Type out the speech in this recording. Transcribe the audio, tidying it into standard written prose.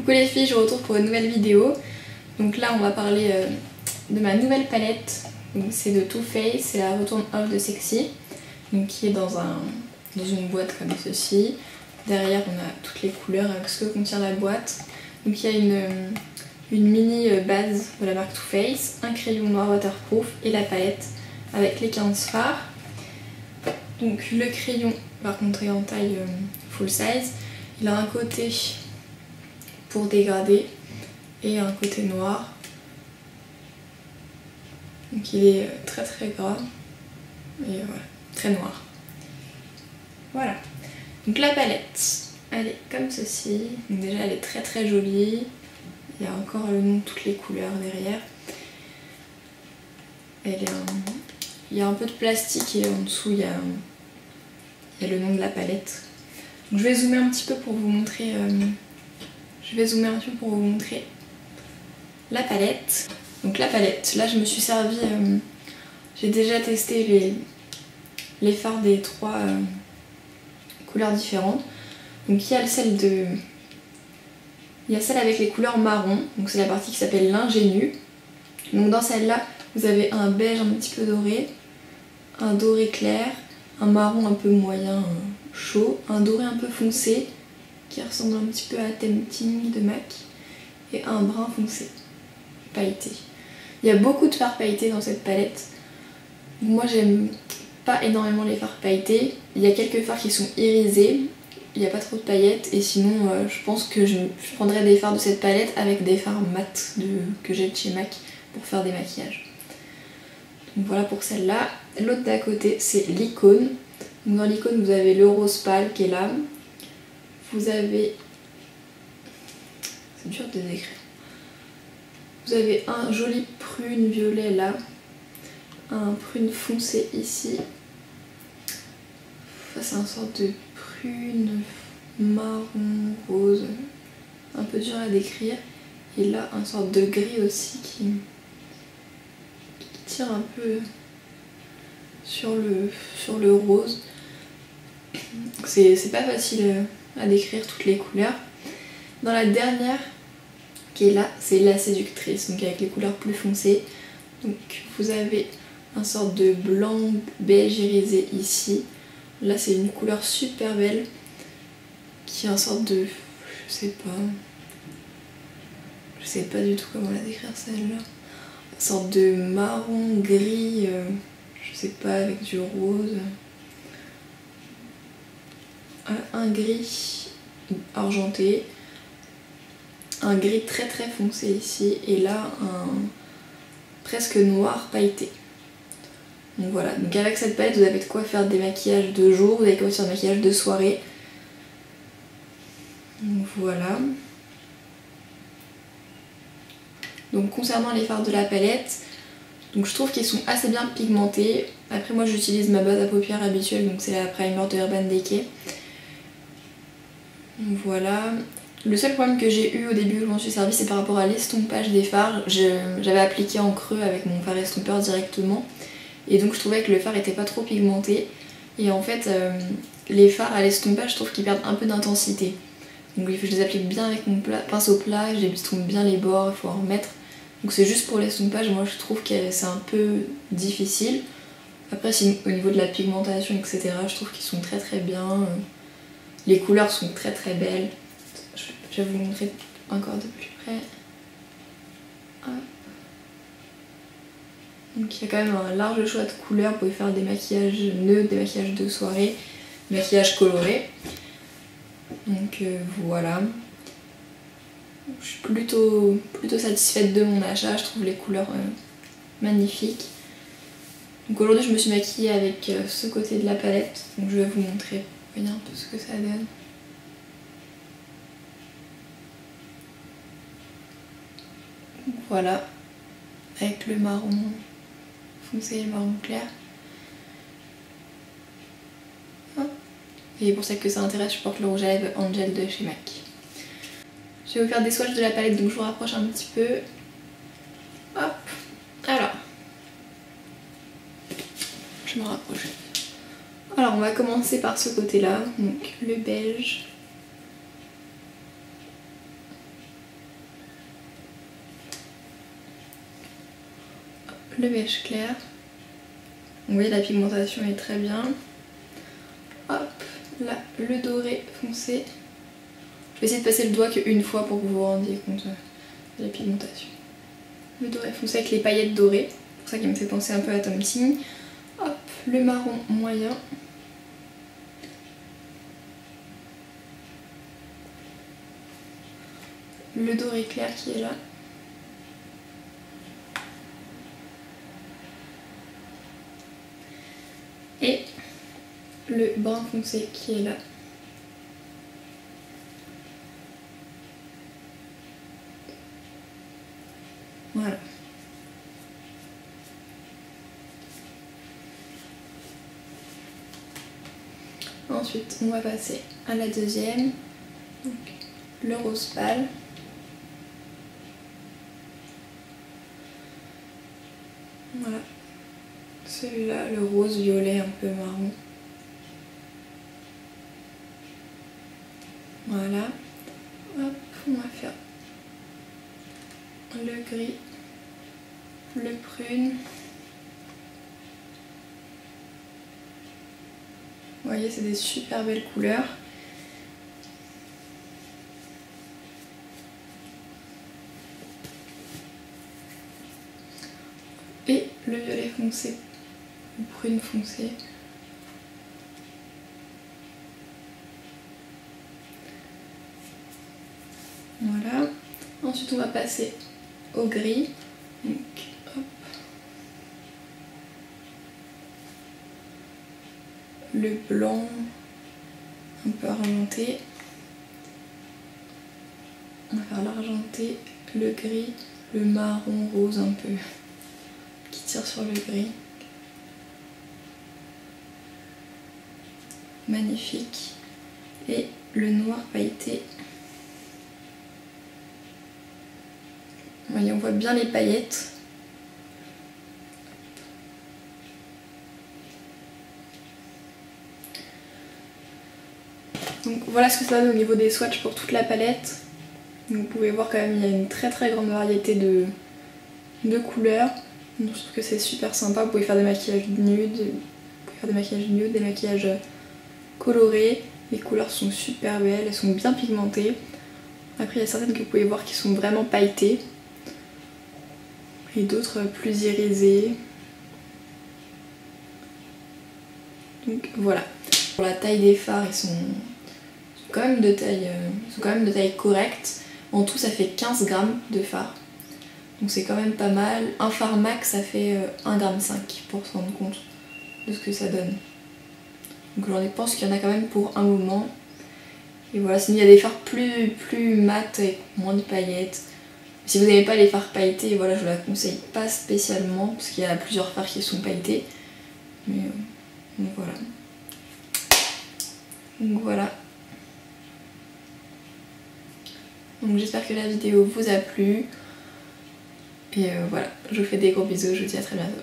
Coucou les filles, je vous retrouve pour une nouvelle vidéo. Donc là on va parler de ma nouvelle palette. C'est de Too Faced, c'est la Return of the Sexy. Donc qui est dans une boîte comme ceci. Derrière on a toutes les couleurs avec ce que contient la boîte. Donc il y a une mini base de la marque Too Faced, un crayon noir waterproof et la palette avec les 15 fards. Donc le crayon par contre est en taille full size. Il a un côté pour dégrader et un côté noir. Donc il est très très gras et voilà, très noir. Voilà. Donc la palette, elle est comme ceci. Donc déjà elle est très très jolie. Il y a encore le nom de toutes les couleurs derrière. Il y a un peu de plastique et en dessous il y a le nom de la palette. Donc je vais zoomer un petit peu pour vous montrer. La palette. Donc la palette, là je me suis servi, j'ai déjà testé les fards des trois couleurs différentes. Donc il y a celle avec les couleurs marron, donc c'est la partie qui s'appelle l'ingénu. Donc dans celle-là, vous avez un beige un petit peu doré, un doré clair, un marron un peu moyen chaud, un doré un peu foncé qui ressemble un petit peu à Tempting de MAC et un brun foncé pailleté. Il y a beaucoup de fards pailletés dans cette palette. Moi j'aime pas énormément les fards pailletés. Il y a quelques fards qui sont irisés, il n'y a pas trop de paillettes et sinon je pense que je prendrais des fards de cette palette avec des fards mat que j'ai de chez MAC pour faire des maquillages. Donc voilà pour celle-là. L'autre d'à côté c'est l'icône. Dans l'icône vous avez le rose pâle qui est là. Vous avez... c'est dur de décrire. Vous avez un joli prune violet là. Un prune foncé ici. Ça c'est un sorte de prune marron rose. Un peu dur à décrire. Et là un sorte de gris aussi qui tire un peu sur le rose. C'est pas facile à décrire toutes les couleurs. Dans la dernière qui est là, c'est la séductrice, donc avec les couleurs plus foncées. Donc vous avez un sorte de blanc beige irisé ici. Là c'est une couleur super belle qui est un sorte de... je sais pas du tout comment la décrire celle-là. Une sorte de marron gris, je sais pas, avec du rose. Un gris argenté, un gris très très foncé ici et là un presque noir pailleté. Donc voilà, donc avec cette palette vous avez de quoi faire des maquillages de jour, vous avez de quoi faire des maquillages de soirée. Donc voilà. Donc concernant les fards de la palette, donc je trouve qu'ils sont assez bien pigmentés. Après moi j'utilise ma base à paupières habituelle, donc c'est la primer de Urban Decay. Voilà. Le seul problème que j'ai eu au début où je m'en suis servi, c'est par rapport à l'estompage des fards. J'avais appliqué en creux avec mon fard estompeur directement et donc je trouvais que le fard était pas trop pigmenté et en fait les fards à l'estompage je trouve qu'ils perdent un peu d'intensité. Donc je les applique bien avec mon pinceau plat, je l'estompe bien les bords, il faut en remettre. Donc c'est juste pour l'estompage, moi je trouve que c'est un peu difficile. Après au niveau de la pigmentation etc, je trouve qu'ils sont très très bien. Les couleurs sont très très belles. Je vais vous montrer encore de plus près. Donc il y a quand même un large choix de couleurs. Vous pouvez faire des maquillages neutres, des maquillages de soirée, des maquillages colorés. Donc voilà. Je suis plutôt satisfaite de mon achat. Je trouve les couleurs magnifiques. Donc aujourd'hui je me suis maquillée avec ce côté de la palette. Donc je vais vous montrer. Voyez un peu ce que ça donne. Voilà, avec le marron foncé et le marron clair. Et pour celles que ça intéresse, je porte le rouge à lèvres Angel de chez MAC. Je vais vous faire des swatchs de la palette, donc je vous rapproche un petit peu. Hop, alors. Je me rapproche. Alors on va commencer par ce côté là, donc le beige. le beige clair. Vous voyez la pigmentation est très bien. Hop, là le doré foncé. Je vais essayer de passer le doigt qu'une fois pour que vous vous rendiez compte de la pigmentation. Le doré foncé avec les paillettes dorées, c'est pour ça qu'il me fait penser un peu à Tom King. Hop, le marron moyen. Le doré clair qui est là. Et le brun foncé qui est là. Voilà. Ensuite, on va passer à la deuxième. Donc, le rose pâle. Voilà. Celui-là, le rose violet un peu marron. Voilà. Hop, on va faire le gris, le prune. Vous voyez, c'est des super belles couleurs. Et le violet foncé, le prune foncé. Voilà. Ensuite, on va passer au gris. Donc, hop. Le blanc, un peu argenté. On va faire l'argenté, le gris, le marron rose un peu qui tire sur le gris. Magnifique. Et le noir pailleté. Voyez, on voit bien les paillettes. Donc voilà ce que ça donne au niveau des swatchs pour toute la palette. Vous pouvez voir quand même il y a une très grande variété de couleurs. Donc je trouve que c'est super sympa. Vous pouvez faire des maquillages nudes, des maquillages colorés. Les couleurs sont super belles, elles sont bien pigmentées. Après il y a certaines que vous pouvez voir qui sont vraiment pailletées. Et d'autres plus irisées. Donc voilà. Pour la taille des fards, ils sont quand même de taille correcte. En tout, ça fait 15 grammes de fard. Donc c'est quand même pas mal. Un fard max, ça fait 1,5 g pour se rendre compte de ce que ça donne. Donc j'en pense qu'il y en a quand même pour un moment. Et voilà, sinon il y a des fards plus mat avec moins de paillettes. Si vous n'aimez pas les fards pailletés, voilà, je ne la conseille pas spécialement parce qu'il y a plusieurs fards qui sont pailletés. Mais donc voilà. Donc voilà. Donc j'espère que la vidéo vous a plu. Et voilà, je vous fais des gros bisous, je vous dis à très bientôt.